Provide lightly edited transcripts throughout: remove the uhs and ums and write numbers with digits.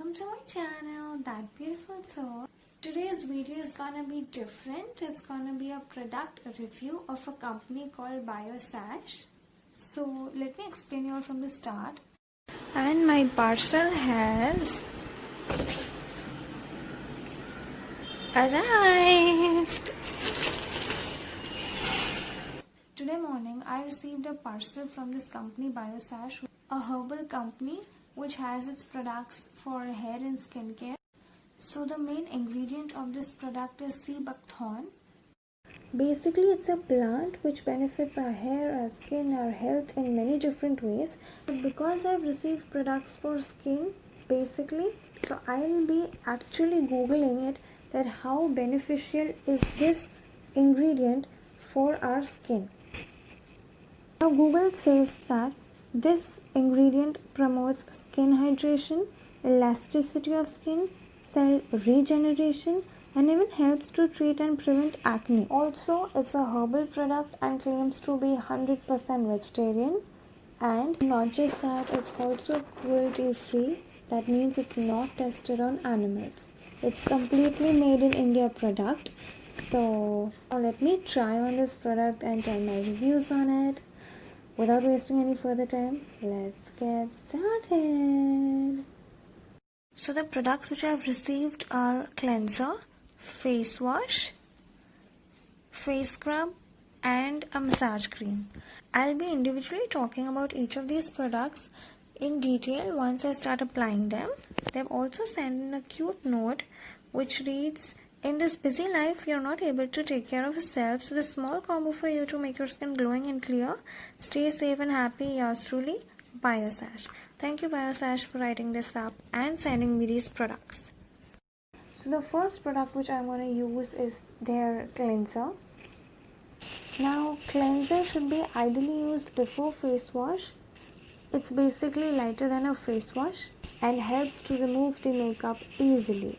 welcome to my channel, That Beautiful Soul. Today's video is gonna be different. It's gonna be a product review of a company called Biosash. So let me explain you all from the start. And my parcel has arrived. Today morning I received a parcel from this company Biosash, a herbal company which has its products for hair and skincare. So the main ingredient of this product is sea buckthorn. Basically it's a plant which benefits our hair, our skin, our health in many different ways. But because I've received products for skin basically, so I'll be actually googling it that how beneficial is this ingredient for our skin. Now Google says that this ingredient promotes skin hydration, elasticity of skin, cell regeneration, and even helps to treat and prevent acne. Also, it's a herbal product and claims to be 100% vegetarian. And not just that, it's also cruelty free. That means it's not tested on animals. It's completely made in India product. So now let me try on this product and tell my reviews on it. Without wasting any further time, let's get started. So the products which I have received are cleanser, face wash, face scrub, and a massage cream. I'll be individually talking about each of these products in detail once I start applying them. They've also sent in a cute note which reads, "In this busy life, you're not able to take care of yourself, so the small combo for you to make your skin glowing and clear. Stay safe and happy. Yours truly, Biosash." Thank you, Biosash, for writing this up and sending me these products. So the first product which I'm going to use is their cleanser. Now, cleanser should be ideally used before face wash. It's basically lighter than a face wash and helps to remove the makeup easily.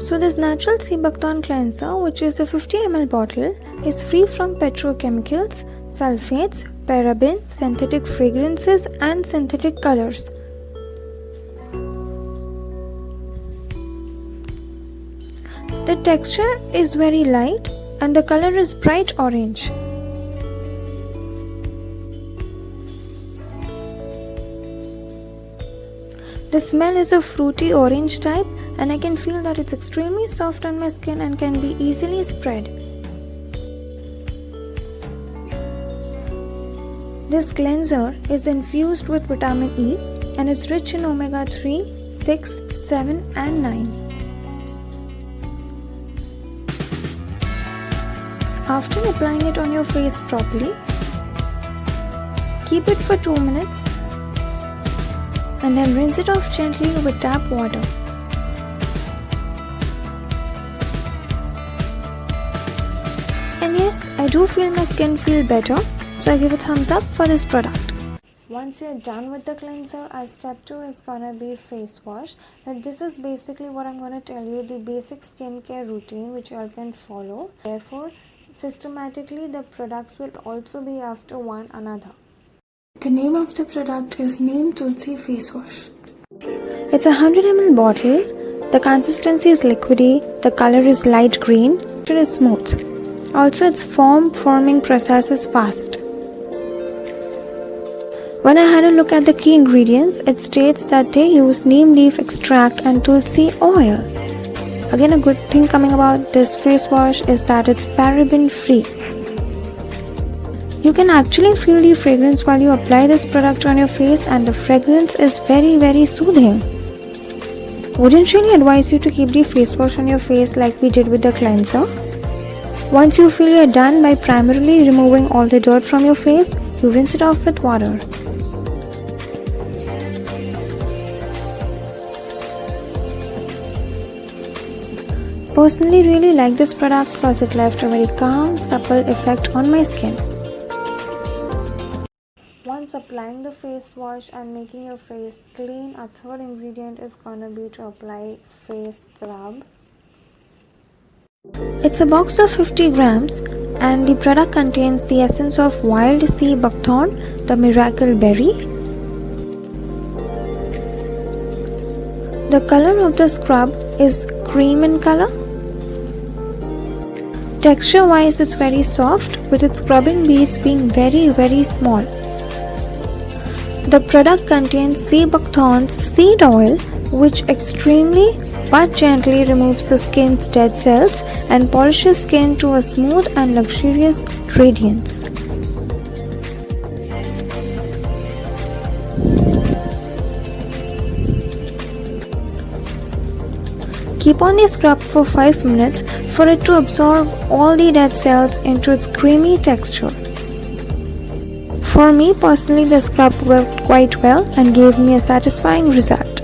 So this natural sea buckthorn cleanser, which is a 50 ml bottle, is free from petrochemicals, sulfates, parabens, synthetic fragrances and synthetic colors. The texture is very light and the color is bright orange. The smell is a fruity orange type, and I can feel that it's extremely soft on my skin and can be easily spread. This cleanser is infused with vitamin E and is rich in omega 3, 6, 7 and 9. After applying it on your face properly, keep it for 2 minutes and then rinse it off gently with tap water. And yes, I do feel my skin feel better, so I give a thumbs up for this product. Once you're done with the cleanser, our step 2 is gonna be face wash. Now this is basically what I'm gonna tell you, the basic skincare routine which you all can follow. Therefore, systematically the products will also be after one another. The name of the product is Neem Tulsi Face Wash. It's a 100 ml bottle. The consistency is liquidy. The color is light green. It is smooth. Also, its forming process is fast. When I had a look at the key ingredients, it states that they use neem leaf extract and tulsi oil. Again, a good thing coming about this face wash is that it's paraben free. You can actually feel the fragrance while you apply this product on your face, and the fragrance is very soothing. Wouldn't really advise you to keep the face wash on your face like we did with the cleanser. Once you feel you're done by primarily removing all the dirt from your face, you rinse it off with water. Personally really like this product because it left a very calm, supple effect on my skin. Once applying the face wash and making your face clean, a third ingredient is gonna be to apply face scrub. It's a box of 50 grams and the product contains the essence of wild sea buckthorn, the miracle berry, The color of the scrub is cream in color. Texture wise, it's very soft with its scrubbing beads being very small. The product contains sea buckthorn's seed oil, which extremely but gently removes the skin's dead cells and polishes skin to a smooth and luxurious radiance. Keep on the scrub for 5 minutes for it to absorb all the dead cells into its creamy texture. For me personally, the scrub worked quite well and gave me a satisfying result.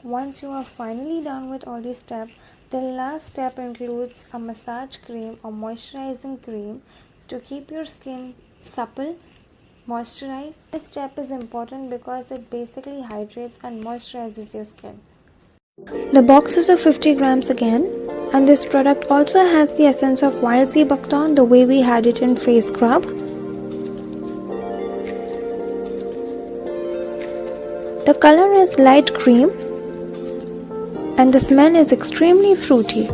Once you are finally done with all these steps, the last step includes a massage cream or moisturizing cream to keep your skin supple, moisturized. This step is important because it basically hydrates and moisturizes your skin. The box is of 50 grams again, and this product also has the essence of wild sea buckthorn the way we had it in face scrub. The color is light cream and the smell is extremely fruity.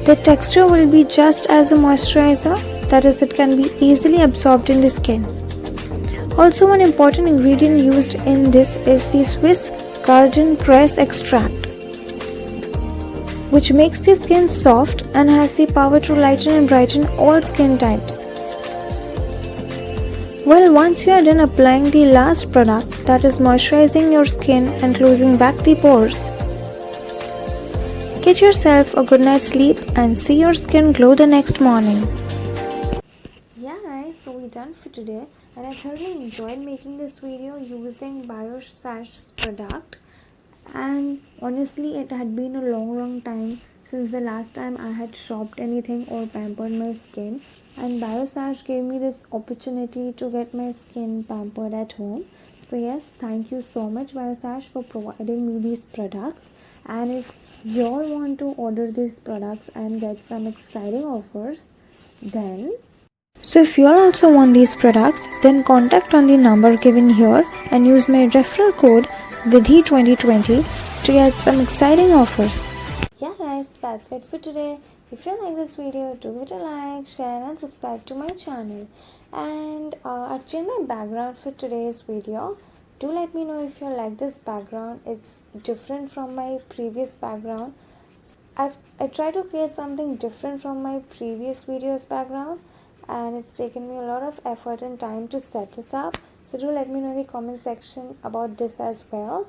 The texture will be just as a moisturizer, that is, it can be easily absorbed in the skin. Also, one important ingredient used in this is the Swiss garden cress extract, which makes the skin soft and has the power to lighten and brighten all skin types. Well, once you are done applying the last product, that is moisturizing your skin and closing back the pores, get yourself a good night's sleep and see your skin glow the next morning. Yeah guys, so we're done for today, and I thoroughly enjoyed making this video using Biosash's product. And honestly, it had been a long time since the last time I had shopped anything or pampered my skin, and Biosash gave me this opportunity to get my skin pampered at home. So yes, thank you so much Biosash for providing me these products. And if you all want to order these products and get some exciting offers, so if you all also want these products, then contact on the number given here and use my referral code Vidhi2020 to get some exciting offers. Yeah guys, that's it for today. If you like this video, do give it a like, share and subscribe to my channel. And I've changed my background for today's video. Do let me know if you like this background. It's different from my previous background. I tried to create something different from my previous video's background, and it's taken me a lot of effort and time to set this up. So do let me know in the comment section about this as well.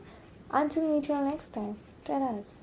Until meet you all next time. Traders.